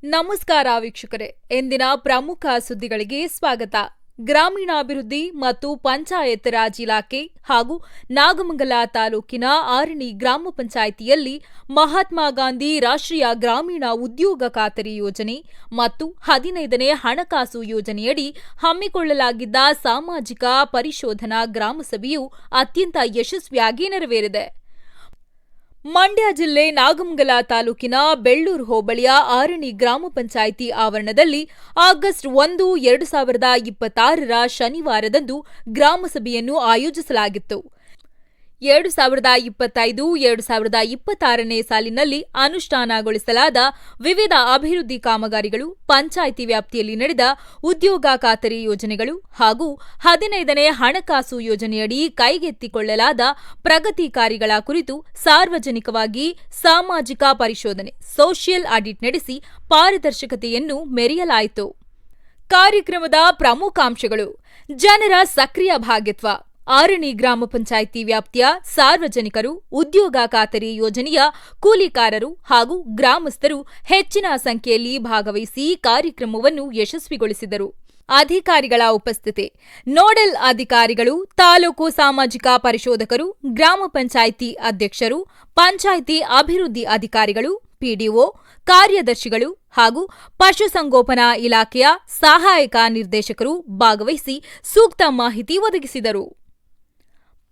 ನಮಸ್ಕಾರ ವೀಕ್ಷಕರೇ, ಇಂದಿನ ಪ್ರಮುಖ ಸುದ್ದಿಗಳಿಗೆ ಸ್ವಾಗತ. ಗ್ರಾಮೀಣಾಭಿವೃದ್ಧಿ ಮತ್ತು ಪಂಚಾಯತ್ ರಾಜ್ ಇಲಾಖೆ ಹಾಗೂ ನಾಗಮಂಗಲ ತಾಲೂಕಿನ ಆರಣಿ ಗ್ರಾಮ ಪಂಚಾಯಿತಿಯಲ್ಲಿ ಮಹಾತ್ಮ ಗಾಂಧಿ ರಾಷ್ಟ್ರೀಯ ಗ್ರಾಮೀಣ ಉದ್ಯೋಗ ಖಾತರಿ ಯೋಜನೆ ಮತ್ತು 15ನೇ ಹಣಕಾಸು ಯೋಜನೆಯಡಿ ಹಮ್ಮಿಕೊಳ್ಳಲಾಗಿದ್ದ ಸಾಮಾಜಿಕ ಪರಿಶೋಧನಾ ಗ್ರಾಮಸಭೆಯು ಅತ್ಯಂತ ಯಶಸ್ವಿಯಾಗಿ ನೆರವೇರಿದೆ. ಮಂಡ್ಯ ಜಿಲ್ಲೆ ನಾಗಮಂಗಲ ತಾಲೂಕಿನ ಬೆಳ್ಳೂರು ಹೋಬಳಿಯ ಆರಣಿ ಗ್ರಾಮ ಪಂಚಾಯಿತಿ ಆವರಣದಲ್ಲಿ ಆಗಸ್ಟ್ 1, 2026ರ ಶನಿವಾರದಂದು ಗ್ರಾಮಸಭೆಯನ್ನು ಆಯೋಜಿಸಲಾಗಿತ್ತು. 2025-2026ನೇ ಸಾಲಿನಲ್ಲಿ ಅನುಷ್ಠಾನಗೊಳಿಸಲಾದ ವಿವಿಧ ಅಭಿವೃದ್ಧಿ ಕಾಮಗಾರಿಗಳು, ಪಂಚಾಯಿತಿ ವ್ಯಾಪ್ತಿಯಲ್ಲಿ ನಡೆದ ಉದ್ಯೋಗ ಖಾತರಿ ಯೋಜನೆಗಳು ಹಾಗೂ 15ನೇ ಹಣಕಾಸು ಯೋಜನೆಯಡಿ ಕೈಗೆತ್ತಿಕೊಳ್ಳಲಾದ ಪ್ರಗತಿ ಕಾರ್ಯಗಳ ಕುರಿತು ಸಾರ್ವಜನಿಕವಾಗಿ ಸಾಮಾಜಿಕ ಪರಿಶೋಧನೆ ಸೋಷಿಯಲ್ ಆಡಿಟ್ ನಡೆಸಿ ಪಾರದರ್ಶಕತೆಯನ್ನು ಮೆರೆಯಲಾಯಿತು. ಕಾರ್ಯಕ್ರಮದ ಪ್ರಮುಖಾಂಶಗಳು: ಜನರ ಸಕ್ರಿಯ ಭಾಗಿತ್ವ. ಆರಣಿ ಗ್ರಾಮ ಪಂಚಾಯಿತಿ ವ್ಯಾಪ್ತಿಯ ಸಾರ್ವಜನಿಕರು, ಉದ್ಯೋಗ ಖಾತರಿ ಯೋಜನೆಯ ಕೂಲಿಕಾರರು ಹಾಗೂ ಗ್ರಾಮಸ್ಥರು ಹೆಚ್ಚಿನ ಸಂಖ್ಯೆಯಲ್ಲಿ ಭಾಗವಹಿಸಿ ಕಾರ್ಯಕ್ರಮವನ್ನು ಯಶಸ್ವಿಗೊಳಿಸಿದರು. ಅಧಿಕಾರಿಗಳ ಉಪಸ್ಥಿತಿ: ನೋಡೆಲ್ ಅಧಿಕಾರಿಗಳು, ತಾಲೂಕು ಸಾಮಾಜಿಕ ಪರಿಶೋಧಕರು, ಗ್ರಾಮ ಪಂಚಾಯಿತಿ ಅಧ್ಯಕ್ಷರು, ಪಂಚಾಯಿತಿ ಅಭಿವೃದ್ಧಿ ಅಧಿಕಾರಿಗಳು, ಪಿಡಿಒ, ಕಾರ್ಯದರ್ಶಿಗಳು ಹಾಗೂ ಪಶುಸಂಗೋಪನಾ ಇಲಾಖೆಯ ಸಹಾಯಕ ನಿರ್ದೇಶಕರು ಭಾಗವಹಿಸಿ ಸೂಕ್ತ ಮಾಹಿತಿ ಒದಗಿಸಿದರು.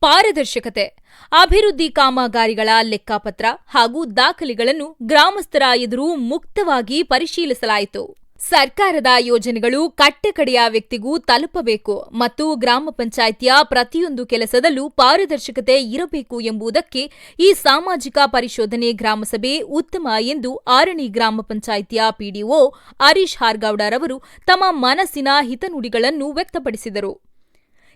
ಪಾರದರ್ಶಕತೆ: ಅಭಿವೃದ್ಧಿ ಕಾಮಗಾರಿಗಳ ಲೆಕ್ಕಪತ್ರ ಹಾಗೂ ದಾಖಲೆಗಳನ್ನು ಗ್ರಾಮಸ್ಥರ ಎದುರು ಮುಕ್ತವಾಗಿ ಪರಿಶೀಲಿಸಲಾಯಿತು. ಸರ್ಕಾರದ ಯೋಜನೆಗಳು ಕಟ್ಟಕಡೆಯ ವ್ಯಕ್ತಿಗೂ ತಲುಪಬೇಕು ಮತ್ತು ಗ್ರಾಮ ಪಂಚಾಯಿತಿಯ ಪ್ರತಿಯೊಂದು ಕೆಲಸದಲ್ಲೂ ಪಾರದರ್ಶಕತೆ ಇರಬೇಕು ಎಂಬುದಕ್ಕೆ ಈ ಸಾಮಾಜಿಕ ಪರಿಶೋಧನೆ ಗ್ರಾಮಸಭೆ ಉತ್ತಮ ಎಂದು ಆರಣಿ ಗ್ರಾಮ ಪಂಚಾಯಿತಿಯ ಪಿಡಿಒ ಹರೀಶ್ ಹಾರ್ಗೌಡರವರು ತಮ್ಮ ಮನಸ್ಸಿನ ಹಿತನುಡಿಗಳನ್ನು ವ್ಯಕ್ತಪಡಿಸಿದರು.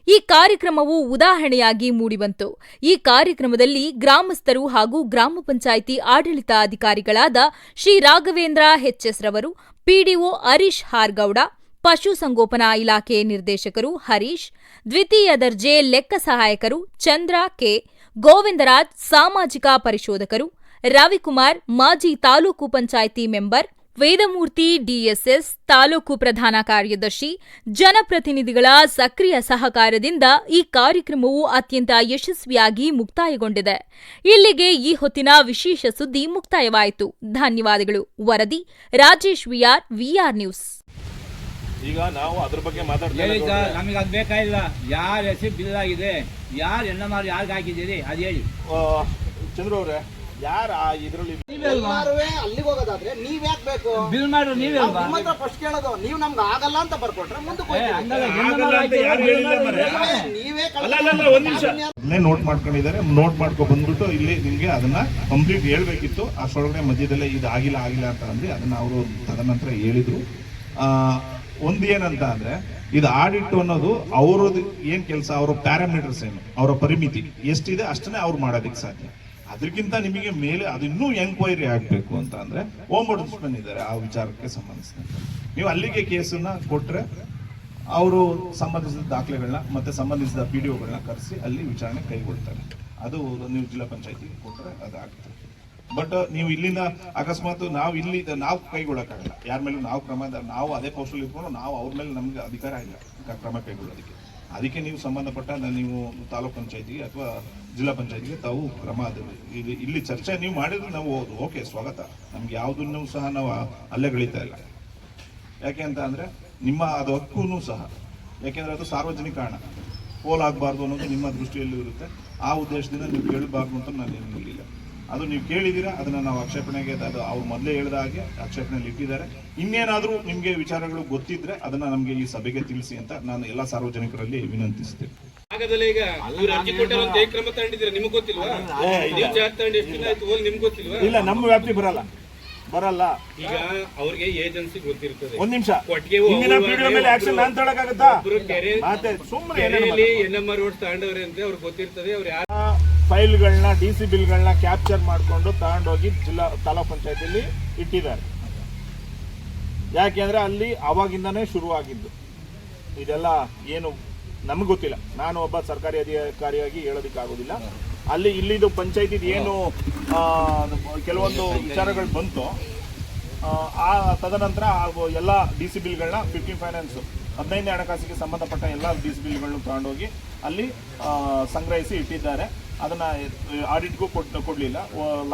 ಈ ಕಾರ್ಯಕ್ರಮವು ಉದಾಹರಣೆಯಾಗಿ ಮೂಡಿಬಂತು. ಈ ಕಾರ್ಯಕ್ರಮದಲ್ಲಿ ಗ್ರಾಮಸ್ಥರು ಹಾಗೂ ಗ್ರಾಮ ಪಂಚಾಯಿತಿ ಆಡಳಿತಾಧಿಕಾರಿಗಳಾದ ಶ್ರೀ ರಾಘವೇಂದ್ರ ಎಚ್.ಎಸ್. ರವರು, ಪಿಡಿಒ ಹರೀಶ್ ಹಾರ್ಗೌಡ, ಪಶುಸಂಗೋಪನಾ ಇಲಾಖೆ ನಿರ್ದೇಶಕರು ಹರೀಶ್, ದ್ವಿತೀಯ ದರ್ಜೆ ಲೆಕ್ಕ ಸಹಾಯಕರು ಚಂದ್ರ ಕೆ, ಗೋವಿಂದರಾಜ್, ಸಾಮಾಜಿಕ ಪರಿಶೋಧಕರು ರವಿಕುಮಾರ್, ಮಾಜಿ ತಾಲೂಕು ಪಂಚಾಯಿತಿ ಮೆಂಬರ್ ವೇದಮೂರ್ತಿ ಡಿಎಸ್ಎಸ್, ತಾಲೂಕು ಪ್ರಧಾನ ಕಾರ್ಯದರ್ಶಿ, ಜನಪ್ರತಿನಿಧಿಗಳ ಸಕ್ರಿಯ ಸಹಕಾರದಿಂದ ಈ ಕಾರ್ಯಕ್ರಮವು ಅತ್ಯಂತ ಯಶಸ್ವಿಯಾಗಿ ಮುಕ್ತಾಯಗೊಂಡಿದೆ. ಇಲ್ಲಿಗೆ ಈ ಹೊತ್ತಿನ ವಿಶೇಷ ಸುದ್ದಿ ಮುಕ್ತಾಯವಾಯಿತು. ಧನ್ಯವಾದಗಳು. ವರದಿ ರಾಜೇಶ್ ವಿಆರ್ ನ್ಯೂಸ್. ಈಗ ನಾವು ಅದ್ರ ಬಗ್ಗೆ ಮಾತಾಡ್ತೀವಿ. ನಮಗೆ ಅದು ಬೇಕಾಗಿಲ್ಲ. ಯಾರ ಹೆಸರು ಬಿಲ್ ಆಗಿದೆ, ಯಾರು ಎಣ್ಣ ಮಾರಿ ಯಾರಿಗೆ ಹಾಕಿದ್ದೀರಿ ಅದು ಹೇಳಿ. ಚಂದ್ರು ಅವರೇ, ಯಾರ ಇದರಲ್ಲಿ ಅಲ್ಲಿಗೆ ಹೋಗೋದಾದ್ರೆ ನೀವ್ ಯಾಕೆ ಬೇಕು? ಬಿಲ್ ಮಾಡ್ರು ನೀವೇ ಫಸ್ಟ್ ಕೇಳೋದು. ನೀವು ನಮ್ಗೆ ಆಗಲ್ಲ ಅಂತ ಬರ್ಕೊಟ್ರೆ ಮುಂದಕ್ಕೆ ನೀವೇ ನೋಟ್ ಮಾಡ್ಕೊಂಡಿದ್ದಾರೆ. ನೋಟ್ ಮಾಡ್ಕೊ ಬಂದ್ಬಿಟ್ಟು ಇಲ್ಲಿ ನಿಮ್ಗೆ ಅದನ್ನ ಕಂಪ್ಲೀಟ್ ಹೇಳ್ಬೇಕಿತ್ತು. ಅಷ್ಟೊಳಗಡೆ ಮಧ್ಯದಲ್ಲೇ ಇದು ಆಗಿಲ್ಲ ಅಂತ ಅಂದ್ರೆ ಅದನ್ನ ಅವರು ತದನಂತರ ಹೇಳಿದ್ರು. ಒಂದು ಏನಂತ ಅಂದ್ರೆ, ಇದು ಆಡಿಟ್ ಅನ್ನೋದು ಅವ್ರದ್ದು ಏನ್ ಕೆಲಸ, ಅವರ ಪ್ಯಾರಾಮೀಟರ್ಸ್ ಏನು, ಅವರ ಪರಿಮಿತಿ ಎಷ್ಟಿದೆ ಅಷ್ಟನ್ನೇ ಅವ್ರು ಮಾಡೋದಕ್ಕೆ ಸಾಧ್ಯ. ಅದಕ್ಕಿಂತ ನಿಮಗೆ ಮೇಲೆ ಅದು ಇನ್ನೂ ಎಂಕ್ವೈರಿ ಆಗಬೇಕು ಅಂತ ಅಂದ್ರೆ ಓಂಬುಡ್ಸ್ಮನ್ ಇದ್ದಾರೆ. ಆ ವಿಚಾರಕ್ಕೆ ಸಂಬಂಧಿಸಿದಂತೆ ನೀವು ಅಲ್ಲಿಗೆ ಕೇಸನ್ನ ಕೊಟ್ರೆ ಅವರು ಸಂಬಂಧಿಸಿದ ದಾಖಲೆಗಳನ್ನ ಮತ್ತೆ ಸಂಬಂಧಿಸಿದ ಪಿಡಿಒಗಳನ್ನ ಕರೆಸಿ ಅಲ್ಲಿ ವಿಚಾರಣೆ ಕೈಗೊಳ್ತಾರೆ. ಅದು ನೀವು ಜಿಲ್ಲಾ ಪಂಚಾಯತಿಗೆ ಕೊಟ್ಟರೆ ಅದಾಗುತ್ತೆ. ಬಟ್ ನೀವು ಇಲ್ಲಿಂದ ಅಕಸ್ಮಾತ್ ನಾವು ಕೈಗೊಳ್ಳಕ್ಕಾಗಲ್ಲ. ಯಾರ ಮೇಲೂ ನಾವು ಅದೇ ಪೋಸ್ಟಲ್ಲಿ ಇಟ್ಕೊಂಡು ನಾವು ಅವ್ರ ಮೇಲೆ ನಮ್ಗೆ ಅಧಿಕಾರ ಇಲ್ಲ ಕ್ರಮ ಕೈಗೊಳ್ಳೋದಕ್ಕೆ. ಅದಕ್ಕೆ ನೀವು ಸಂಬಂಧಪಟ್ಟ ನೀವು ತಾಲೂಕ್ ಪಂಚಾಯತಿಗೆ ಅಥವಾ ಜಿಲ್ಲಾ ಪಂಚಾಯತಿಗೆ ತಾವು ಕ್ರಮ ಇಲ್ಲಿ ಚರ್ಚೆ ನೀವು ಮಾಡಿದ್ರೆ ನಾವು ಓಕೆ, ಸ್ವಾಗತ. ನಮ್ಗೆ ಯಾವುದನ್ನು ಸಹ ನಾವು ಅಲ್ಲೆಗಳಿತಾ ಇಲ್ಲ. ಯಾಕೆ ಅಂತ ಅಂದ್ರೆ ನಿಮ್ಮ ಅದು ಹಕ್ಕೂ ಸಹ, ಯಾಕೆಂದ್ರೆ ಅದು ಸಾರ್ವಜನಿಕ ಹಣ ಪೋಲಾಗಬಾರ್ದು ಅನ್ನೋದು ನಿಮ್ಮ ದೃಷ್ಟಿಯಲ್ಲೂ ಇರುತ್ತೆ. ಆ ಉದ್ದೇಶದಿಂದ ನೀವು ಕೇಳಬಾರ್ದು ಅಂತ ನಾನು ಏನು ಹೇಳಿಲ್ಲ. ಅದು ನೀವು ಕೇಳಿದ್ದೀರಾ, ಅದನ್ನ ನಾವು ಆಕ್ಷೇಪಣೆಗೆ ಅದು ಅವ್ರು ಮೊದಲೇ ಹೇಳಿದ ಹಾಗೆ ಆಕ್ಷೇಪಣೆಯಲ್ಲಿ ಇಟ್ಟಿದ್ದಾರೆ. ಇನ್ನೇನಾದರೂ ನಿಮಗೆ ವಿಚಾರಗಳು ಗೊತ್ತಿದ್ರೆ ಅದನ್ನ ನಮಗೆ ಈ ಸಭೆಗೆ ತಿಳಿಸಿ ಅಂತ ನಾನು ಎಲ್ಲ ಸಾರ್ವಜನಿಕರಲ್ಲಿ ವಿನಂತಿಸ್ತೇನೆ. ಇಲ್ಲ, ನಮ್ಮ ವ್ಯಾಪ್ತಿ ಬರಲ್ಲ. ಈಗ ಅವ್ರಿಗೆ ಏಜೆನ್ಸಿ ಗೊತ್ತಿರ್ತದೆ. ಒಂದ್ ನಿಮಿಷ, NMR ರೋಡ್ ತಗೊಂಡವ್ರೆ ಅಂತ ಅವ್ರಿಗೆ ಗೊತ್ತಿರ್ತದೆ. ಅವ್ರು ಯಾರು ಫೈಲ್ಗಳನ್ನ DC ಬಿಲ್ಗಳನ್ನ ಕ್ಯಾಪ್ಚರ್ ಮಾಡಿಕೊಂಡು ತಗೊಂಡೋಗಿ ತಾಲೂಕ್ ಪಂಚಾಯತಿಯಲ್ಲಿ ಇಟ್ಟಿದ್ದಾರೆ. ಯಾಕೆಂದ್ರೆ ಅಲ್ಲಿ ಅವಾಗಿಂದಾನೇ ಶುರುವಾಗಿದ್ದು ಇದೆಲ್ಲ. ಏನು ನಮ್ಗೆ ಗೊತ್ತಿಲ್ಲ, ನಾನು ಒಬ್ಬ ಸರ್ಕಾರಿ ಅಧಿಕಾರಿಯಾಗಿ ಹೇಳೋದಕ್ಕಾಗೋದಿಲ್ಲ. ಇಲ್ಲಿದು ಪಂಚಾಯತಿ ಏನು ಕೆಲವೊಂದು ವಿಚಾರಗಳು ಬಂತು ಆ ತದನಂತರ ಎಲ್ಲ ಡಿ ಸಿ ಬಿಲ್ಗಳನ್ನ 15 ಫೈನಾನ್ಸು 15ನೇ ಹಣಕಾಸಿಗೆ ಸಂಬಂಧಪಟ್ಟ ಎಲ್ಲ ಡಿ ಸಿ ಬಿಲ್ಗಳನ್ನು ತಗೊಂಡೋಗಿ ಅಲ್ಲಿ ಸಂಗ್ರಹಿಸಿ ಇಟ್ಟಿದ್ದಾರೆ. ಅದನ್ನು ಆಡಿಟ್ಗೂ ಕೊಡಲಿಲ್ಲ.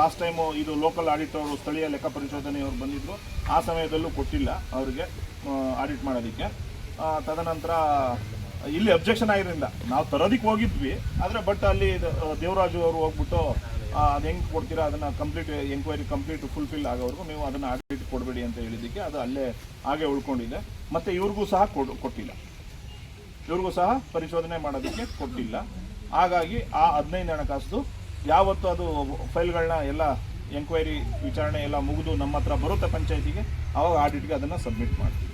ಲಾಸ್ಟ್ ಟೈಮು ಇದು ಲೋಕಲ್ ಆಡಿಟ್ ಅವರು ಸ್ಥಳೀಯ ಲೆಕ್ಕ ಪರಿಶೋಧನೆಯವರು ಬಂದಿದ್ದರು, ಆ ಸಮಯದಲ್ಲೂ ಕೊಟ್ಟಿಲ್ಲ ಅವರಿಗೆ ಆಡಿಟ್ ಮಾಡೋದಕ್ಕೆ. ತದನಂತರ ಇಲ್ಲಿ ಅಬ್ಜೆಕ್ಷನ್ ಆಗಿರೋದ್ರಿಂದ ನಾವು ತರೋದಕ್ಕೆ ಹೋಗಿದ್ವಿ, ಆದರೆ ಬಟ್ ಅಲ್ಲಿ ದೇವರಾಜು ಅವರು ಹೋಗ್ಬಿಟ್ಟು ಅದು ಹೆಂಗೆ ಕೊಡ್ತೀರಾ ಅದನ್ನು ಕಂಪ್ಲೀಟ್ ಎಂಕ್ವೈರಿ ಕಂಪ್ಲೀಟ್ ಫುಲ್ಫಿಲ್ ಆಗೋವರೆಗೂ ನೀವು ಅದನ್ನು ಆಡಿಟ್ ಕೊಡಬೇಡಿ ಅಂತ ಹೇಳಿದ್ದಕ್ಕೆ ಅದು ಅಲ್ಲೇ ಹಾಗೆ ಉಳ್ಕೊಂಡಿದೆ. ಮತ್ತು ಇವ್ರಿಗೂ ಸಹ ಕೊಟ್ಟಿಲ್ಲ, ಇವ್ರಿಗೂ ಸಹ ಪರಿಶೋಧನೆ ಮಾಡೋದಕ್ಕೆ ಕೊಟ್ಟಿಲ್ಲ. ಹಾಗಾಗಿ ಆ 15 ಹಣಕಾಸು ಯಾವತ್ತು ಅದು ಫೈಲ್ಗಳನ್ನ ಎಲ್ಲ ಎಂಕ್ವೈರಿ ವಿಚಾರಣೆ ಎಲ್ಲ ಮುಗಿದು ನಮ್ಮ ಹತ್ರ ಬರುತ್ತೆ ಪಂಚಾಯತಿಗೆ, ಆವಾಗ ಆಡಿಟ್ಗೆ ಅದನ್ನು ಸಬ್ಮಿಟ್ ಮಾಡ್ತೀವಿ.